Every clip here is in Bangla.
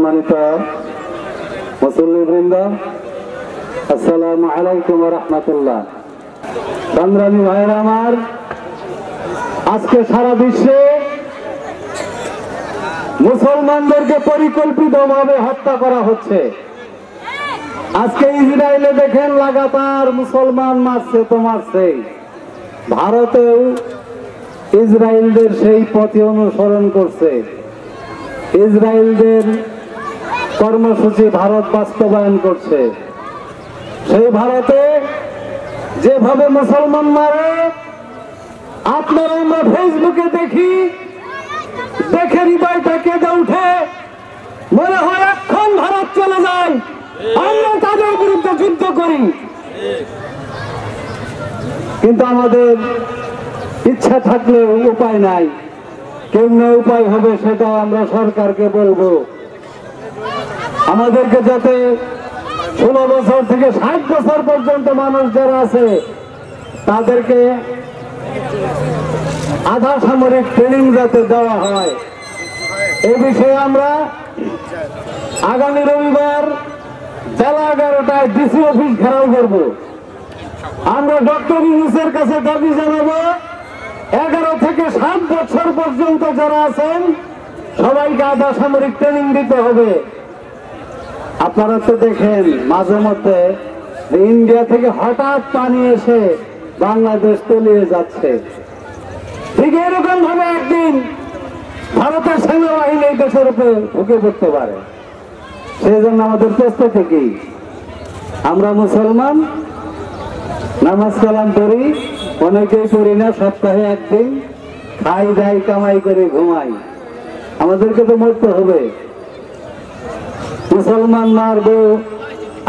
সম্মানিত মুসল্লিবৃন্দ, আসসালামু আলাইকুম ওয়া রাহমাতুল্লাহ। সংগ্রামী ভাইরা আমার, আজকে সারা বিশ্বে মুসলমানদেরকে পরিকল্পিতভাবে হত্যা করা হচ্ছে। আজকে ইসরায়েলে দেখেন লাগাতার মুসলমান মারছে তো মারছে। ভারতেও ইসরায়েলদের সেই পথে অনুসরণ করছে। ইসরায়েলদের কর্মসূচি ভারত বাস্তবায়ন করছে। সেই ভারতে যেভাবে মুসলমান মারে, আপনারা আমরা ফেসবুকে দেখি, দেখে হৃদয়টা কেঁদে উঠে, মনে হয় এখন ভারত চলে যায়, আমরা তাদের বিরুদ্ধে যুদ্ধ করি। কিন্তু আমাদের ইচ্ছা থাকলে উপায় নাই, কেমনে উপায় হবে সেটা আমরা সরকারকে বলবো। আমাদেরকে যাতে 16 বছর থেকে 60 বছর পর্যন্ত মানুষ যারা আছে তাদেরকে আধা সামরিক ট্রেনিং যাতে দেওয়া হয়, এ বিষয়ে আমরা আগামী রবিবার বেলা 11টায় ডিসি অফিস ঘেরাও করব। আমরা ডক্টর ইউনূসের কাছে দাবি জানাবো, 11 থেকে 7 বছর পর্যন্ত যারা আছেন সবাইকে আধা সামরিক ট্রেনিং দিতে হবে। আপনারা তো দেখেন মাঝে মধ্যে ইন্ডিয়া থেকে হঠাৎ পানি এসে বাংলাদেশ তলিয়ে যাচ্ছে। ঠিক এরকম ভাবে একদিন ভারতের সেনাবাহিনী এই দেশের উপরে ঢুকে পড়তে পারে। সেই জন্য আমাদের প্রস্তুতি কি? আমরা মুসলমান, নামাজ কালাম করি, অনেকেই করি না, সপ্তাহে একদিন খাই দাই কামাই করে ঘুমাই। আমাদেরকে তো মরতে হবে। মুসলমান মারবো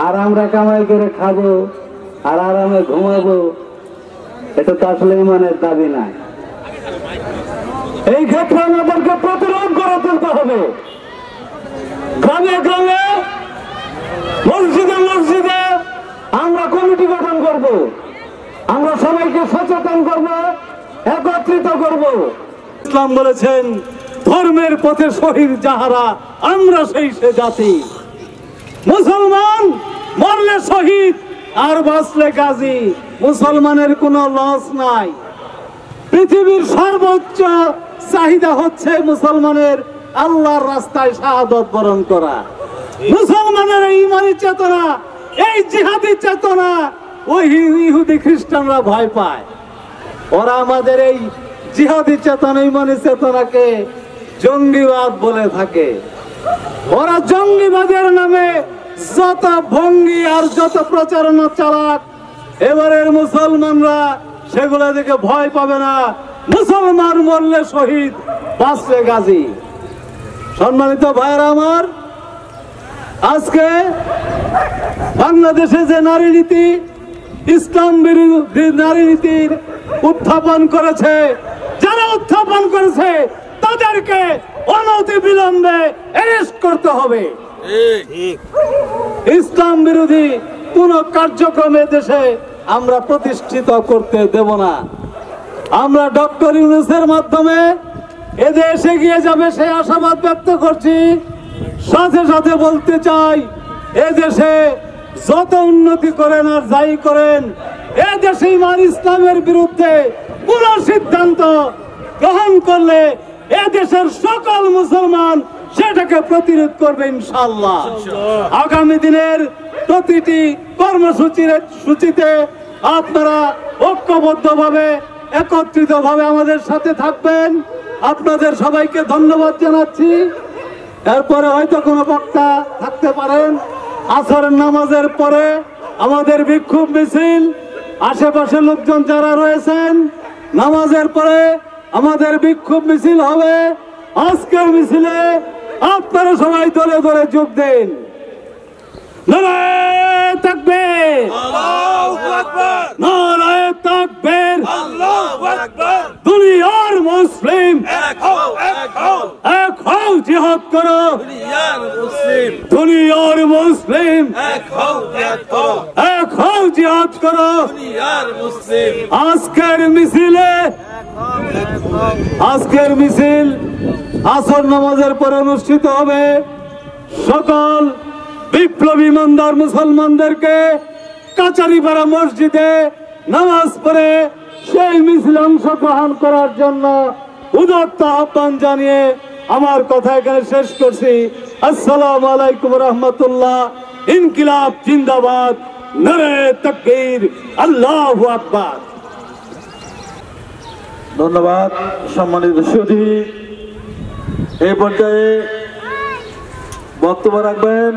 আর আমরা কামাই করে খাবো আর আরামে ঘুমাবো, এটা তো আসলে ইমানের দাবি নাই। এই ক্ষেত্রে আমাদেরকে প্রতিরোধ করে তুলতে হবে। গ্রামে গ্রামে, মসজিদে মসজিদে আমরা কমিটি গঠন করব। আমরা সবাইকে সচেতন করব, একত্রিত করব। ইসলাম বলেছেন, ধর্মের পথে শহীদ যাহারা আমরা সেই সে জাতি। মুসলমান মরলে শহীদ আর বাঁচলে গাজী। মুসলমানের কোনো লস নাই। পৃথিবীর সর্বোচ্চ চাহিদা হচ্ছে মুসলমানের আল্লাহর রাস্তায় শাহাদত বরণ করা। মুসলমানের এই ইমানি চেতনা, এই জিহাদি চেতনা ওই ইহুদি খ্রিস্টানরা ভয় পায়। ওরা আমাদের এই জিহাদি চেতনা, ইমানি চেতনাকে জঙ্গিবাদ বলে থাকে। ওরা জঙ্গিবাদের নামে যত ভঙ্গি আর যত প্রচারণা চালাক, এবারের মুসলমানরা সেগুলো দেখে ভয় পাবে না। মুসলমান মরলে শহীদ, বাঁচলে গাজী। সম্মানিত ভাইরা আমার, আজকে বাংলাদেশে যে নারী নীতি, ইসলাম বিরোধী নারী নীতির উত্থাপন করেছে, যারা উত্থাপন করেছে তাদেরকে অনতি বিলম্বে অ্যারেস্ট করতে হবে। ইসলাম বিরোধী কোন কার্যক্রমে দেশে আমরা প্রতিষ্ঠিত করতে দেব না। আমরা ডক্টর ইউনূসের মাধ্যমে এদেশ এগিয়ে যাবে সেই আশাবাদ ব্যক্ত করছি। সাথে সাথে বলতে চাই, এদেশে যত উন্নতি করেন আর যাই করেন, এদেশে ইমান ইসলামের বিরুদ্ধে কোন সিদ্ধান্ত গ্রহণ করলে এদেশের সকল মুসলমান সেটাকে প্রতিরোধ করবে ইনশাআল্লাহ। আগামী দিনের প্রতিটি কর্মসূচিতে আপনারা ঐক্যবদ্ধভাবে, একত্রিতভাবে আমাদের সাথে থাকবেন। আপনাদের সবাইকে ধন্যবাদ জানাচ্ছি। এরপরে হয়তো কোনো বক্তা থাকতে পারেন। আসরের নামাজের পরে আমাদের বিক্ষোভ মিছিল, আশেপাশে লোকজন যারা রয়েছেন, নামাজের পরে আমাদের বিক্ষোভ মিছিল হবে। আজকের মিছিলে আপনারা সবাই দলে দলে যোগ দেন। নারায়ে তাকবীর, আল্লাহু আকবার, নারায়ে তাকবীর, আল্লাহু আকবার। দুনিয়ার মুসলিম এক হও, এক হও, এক হও, জিহাদ করো দুনিয়ার মুসলিম, দুনিয়ার মুসলিম এক হও, জিহাদ করো, এক হও, জিহাদ করো দুনিয়ার মুসলিম। আজকের মিছিল আসর নামাজের পর অনুষ্ঠিত হবে। সকল বিপ্লবী ইমানদার মুসলমানদেরকে কাচারিপাড়া মসজিদে নামাজ পড়ে সেই মিছিলে অংশগ্রহণ করার জন্য উদাত্ত আহ্বান জানিয়ে আমার কথা এখানে শেষ করছি। আসসালামু আলাইকুম রহমতুল্লাহ। ইনকিলাব জিন্দাবাদ, নারে তাকবীর, আল্লাহু আকবার। ধন্যবাদ সম্মানিত সুধী। এই পর্যায়ে বক্তব্য রাখবেন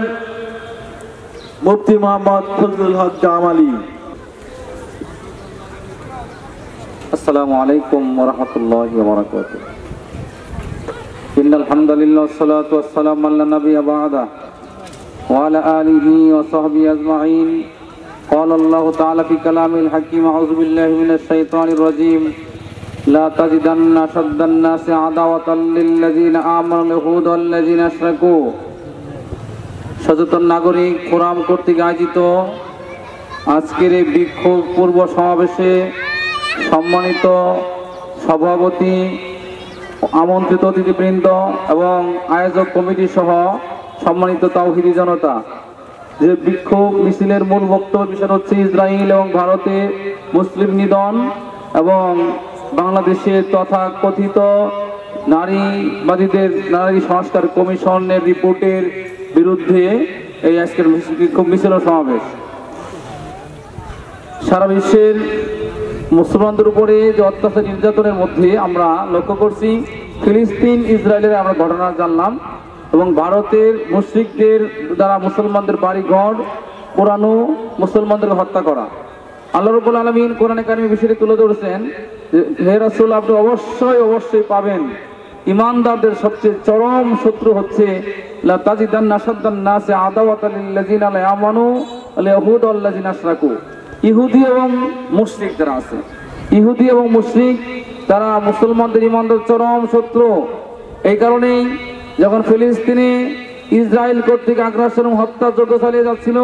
মুফতি মোহাম্মদ ফজলুল হক জামালি। আসসালামু আলাইকুম ওয়া রাহমাতুল্লাহি ওয়া বারাকাতুহু। ইন্নাল হামদালিল্লাহ ওয়াসসালাতু ওয়াসসালামু আলা নাবিয়্যি বা'দা ওয়া আলা আলিহি ওয়া সাহবিহি আজমাইন। ক্বালা আল্লাহু তাআলা ফি কালামিল হাকীম আউযু বিল্লাহি মিনাশ শাইতানির রাজীম। লা তাজিদান্না আশাদ্দান নাসি আদাওয়াতাল লিল্লাযিনা আমানু ইয়াহুদ ওয়াল্লাযিনা আশরাকু। সচেতন নাগরিক ফোরাম কর্তৃক আয়োজিত আজকের এই বিক্ষোভ পূর্ব সমাবেশে সম্মানিত সভাপতি, আমন্ত্রিত অতিথিবৃন্দ এবং আয়োজক কমিটি সহ সম্মানিত তাওহীদি জনতা, যে বিক্ষোভ মিছিলের মূল বক্তব্য বিষয় হচ্ছে ইসরায়েল এবং ভারতে মুসলিম নিধন এবং বাংলাদেশের তথা কথিত নারীবাদীদের নারী সংস্কার কমিশনের রিপোর্টের বিরুদ্ধে এই আজকের বিক্ষোভ মিছিল সমাবেশ। সারা বিশ্বের মুসলমানদের উপরে যে অত্যাচার নির্যাতনের মধ্যে আমরা লক্ষ্য করছি, ফিলিস্তিন ইসরায়েলের আমরা ঘটনা জানলাম এবং ভারতের মুশরিকদের দ্বারা মুসলমানদের বাড়ি ঘর পোড়ানো, মুসলমানদের হত্যা করা। আল্লাহ রাব্বুল আলামিন কোরআনে কারিমে বিষয়টি তুলে ধরেছেন যে হে রাসূল, আপনি অবশ্যই পাবেন ইমানদারদের সবচেয়ে চরম শত্রু হচ্ছে লা তাজিদান্না আশাদ্দান নাসি আদাওয়াতাল লিল্লাযিনা লা আমানু ওয়াল ইয়াহুদ ওয়াল্লাযিনা আশরাকু। ইহুদি এবং মুশরিক যারা আছে, ইহুদি এবং মুশরিক তারা মুসলমানদের ইমানদার চরম শত্রু। এই কারণেই যখন ফিলিস্তিনে ইসরায়েল কর্তৃক আগ্রাসন এবং হত্যাযজ্ঞ চালিয়ে যাচ্ছিল,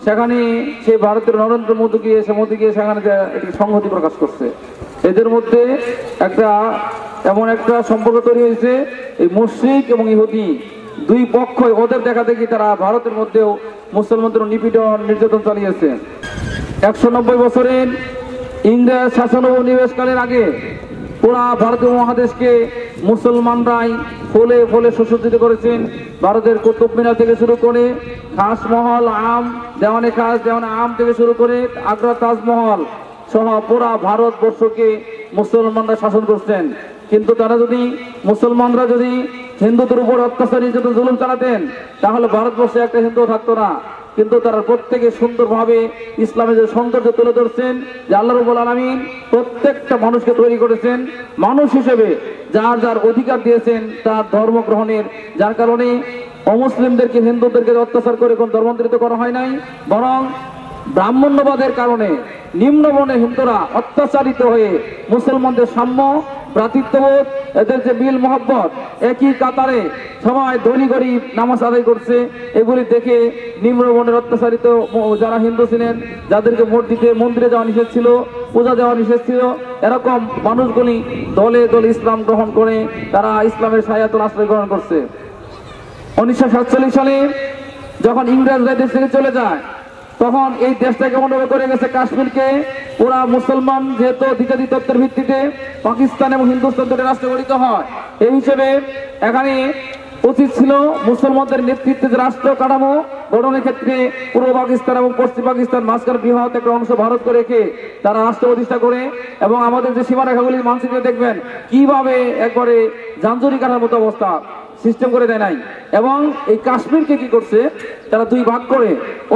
সেখানে সে ভারতের নরেন্দ্র মোদী গিয়ে সেখানে একটি সংহতি প্রকাশ করছে। এদের মধ্যে এমন একটা সম্পর্ক তৈরি হয়েছে, এই মুশরিক এবং ইহুদি দুই পক্ষ ওদের দেখা দেখি তারা ভারতের মধ্যেও মুসলমানদের নিপীড়ন নির্যাতন চালিয়েছে। 190 বছরের ইংরেজ শাসন ও নিবেশকালের আগে পুরা ভারতীয় মহাদেশকে মুসলমানরাই ফলে ফলে সুসজ্জিত করেছেন। ভারতের কুতুব মিনার থেকে শুরু করে খাসমহল, দেওয়ানে আম থেকে শুরু করে আগ্রা তাজমহল সহ পুরা ভারতবর্ষকে মুসলমানরা শাসন করছেন। কিন্তু মুসলমানরা যদি হিন্দুদের উপর অত্যাচার নির্যাতন জুলুম চালাতেন, তাহলে ভারতবর্ষে একটা হিন্দু থাকতো না। কিন্তু তারা প্রত্যেকে সুন্দরভাবে ইসলামের যে সৌন্দর্য তুলে ধরছেন, যে আল্লাহ রাব্বুল আলামিন প্রত্যেকটা মানুষকে তৈরি করেছেন মানুষ হিসেবে, যার যার অধিকার দিয়েছেন তার ধর্ম গ্রহণের। যার কারণে অমুসলিমদেরকে, হিন্দুদেরকে অত্যাচার করে কোন ধর্মান্তরিত করা হয় নাই, বরং ব্রাহ্মণ্যবাদের কারণে নিম্নবর্ণের হিন্দুরা অত্যাচারিত হয়ে মুসলমানদের সাম্য, ভ্রাতৃত্ববোধ, এদের যে মিল মহব্বত, একই কাতারে সবাই ধনী গরিব নামাজ আদায় করছে, এগুলি দেখে নিম্নবর্ণের অত্যাচারিত যারা হিন্দু ছিলেন, যাদেরকে মন্দিরে যাওয়া নিষেধ ছিল, পূজা দেওয়া নিষেধ ছিল, এরকম মানুষগুলি দলে দলে ইসলাম গ্রহণ করে তারা ইসলামের ছায়াতল আশ্রয় গ্রহণ করছে। 1947 সালে যখন ইংরেজরা দেশ থেকে চলে যায়, তখন এই দেশটাকে মনে করে গেছে কাশ্মীরকে পুরা মুসলমান, যেহেতু দ্বিজাতি তত্ত্বের ভিত্তিতে পাকিস্তান এবং হিন্দুস্তান দুটো রাষ্ট্র গঠিত হয়, এই হিসেবে এখানে উচিত ছিল মুসলমানদের নেতৃত্বে যে রাষ্ট্র কাঠামো গঠনের ক্ষেত্রে পূর্ব পাকিস্তান এবং পশ্চিম পাকিস্তান মাঝখানে বৃহৎ একটা অংশ ভারতকে রেখে তারা রাষ্ট্র প্রতিষ্ঠা করে, এবং আমাদের যে সীমারেখাগুলি মানচিত্রে দেখবেন কিভাবে একবারে জাঞ্জুরি কাটার মতো অবস্থা সিস্টেম করে দেয় নাই। এবং এই কাশ্মীরকে কি করছে, তারা দুই ভাগ করে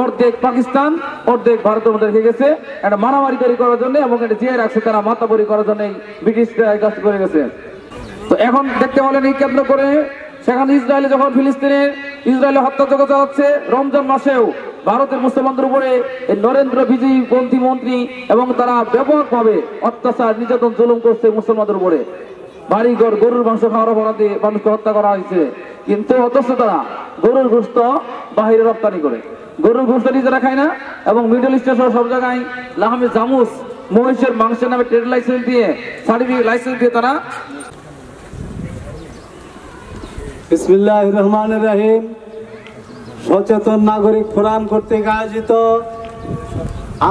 অর্ধেক পাকিস্তান অর্ধেক ভারতের মধ্যে রেখে গেছে একটা মারামারি তৈরি করার জন্য, এবং এটা জিয়ে রাখছে তারা মাতাবরি করার জন্য ব্রিটিশরা কাজ করে গেছে। তো এখন দেখতে বলেন এই কেন্দ্র করে সেখানে ইসরায়েলে যখন ইসরায়েলে হত্যাযজ্ঞ চালাচ্ছে, রমজান মাসেও ভারতের মুসলমানদের উপরে নরেন্দ্র বিজয়ী পন্থী মন্ত্রী এবং তারা ব্যাপকভাবে অত্যাচার নির্যাতন জুলুম করছে মুসলমানদের উপরে। বাড়িঘর গরুর মাংস খাওয়ার অপরাধে মানুষকে হত্যা করা হয়েছে, কিন্তু অথচ তারা গরুর গোশত বাহিরে রপ্তানি করে, গরুর গোশত নিজেরা খায় না, এবং মিডল ইস্টে সহ সব জায়গায় লাহামে জামুস মহিষের মাংসের নামে ট্রেড লাইসেন্স দিয়ে, সার্টিফিকেট লাইসেন্স দিয়ে তারা। বিসমিল্লাহির রহমানির রহিম। সচেতন নাগরিক ফোরাম কর্তৃক আয়োজিত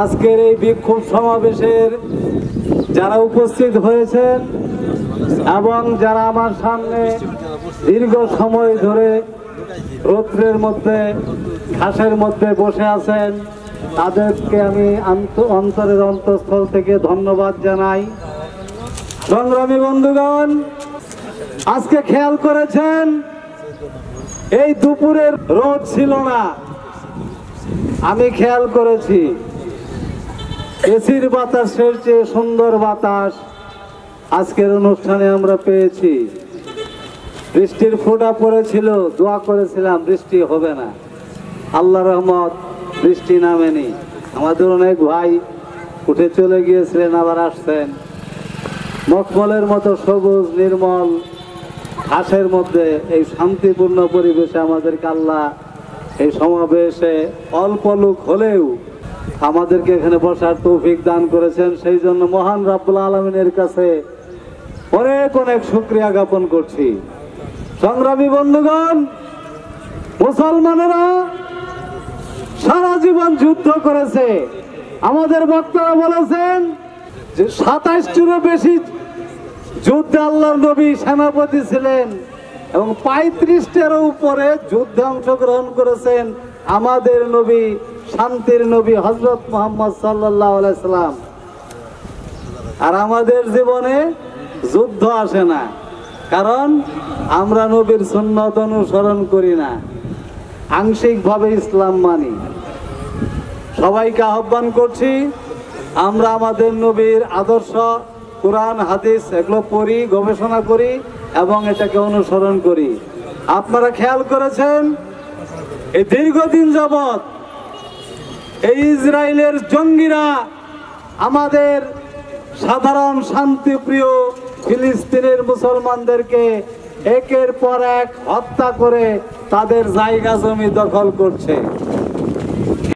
আজকের এই বিক্ষোভ সমাবেশের যারা উপস্থিত হয়েছেন এবং যারা আমার সামনে দীর্ঘ সময় ধরে রৌদ্রের মধ্যে ঘাসের মধ্যে বসে আছেন, তাদেরকে আমি অন্তরের অন্তঃস্থল থেকে ধন্যবাদ জানাই। সংগ্রামী বন্ধুগণ, আজকে খেয়াল করেছেন এই দুপুরের রোদ ছিল না, আমি খেয়াল করেছি এসির বাতাসের চেয়ে সুন্দর বাতাস আজকের অনুষ্ঠানে আমরা পেয়েছি। বৃষ্টির ফোঁটা পড়েছিল, দোয়া করেছিলাম বৃষ্টি হবে না, আল্লাহ রহমত বৃষ্টি নামেনি। আমাদের অনেক ভাই উঠে চলে গিয়েছিলেন, আবার আসছেন। মখমলের মতো সবুজ নির্মল ঘাসের মধ্যে এই শান্তিপূর্ণ পরিবেশে আমাদেরকে আল্লাহ এই সমাবেশে অল্প লোক হলেও আমাদেরকে এখানে বসার তৌফিক দান করেছেন। সেই জন্য মহান রব্বুল আলামিনের কাছে অনেক অনেক শুকরিয়া জ্ঞাপন করছি। সংগ্রামী বন্ধুগণ, মুসলমানেরা সারা জীবন যুদ্ধ করেছে। আমাদের বক্তারা বলেছেন যে 27টিরও বেশি যুদ্ধে আল্লাহর নবী সেনাপতি ছিলেন এবং 35টারও উপরে যুদ্ধে অংশগ্রহণ করেছেন আমাদের নবী, শান্তির নবী হযরত মুহাম্মদ সাল্লাল্লাহু আলাইহি সাল্লাম। আর আমাদের জীবনে যুদ্ধ আসে না, কারণ আমরা নবীর সুন্নত অনুসরণ করি না, আংশিকভাবে ইসলাম মানি। সবাইকে আহ্বান করছি, আমরা আমাদের নবীর আদর্শ কোরআন হাদিস এগুলো পড়ি, গবেষণা করি এবং এটাকে অনুসরণ করি। আপনারা খেয়াল করেছেন এই দীর্ঘদিন যাবৎ এই ইসরায়েলের জঙ্গিরা আমাদের সাধারণ শান্তিপ্রিয় ফিলিস্তিনের মুসলমানদেরকে একের পর এক হত্যা করে তাদের জায়গা জমি দখল করছে।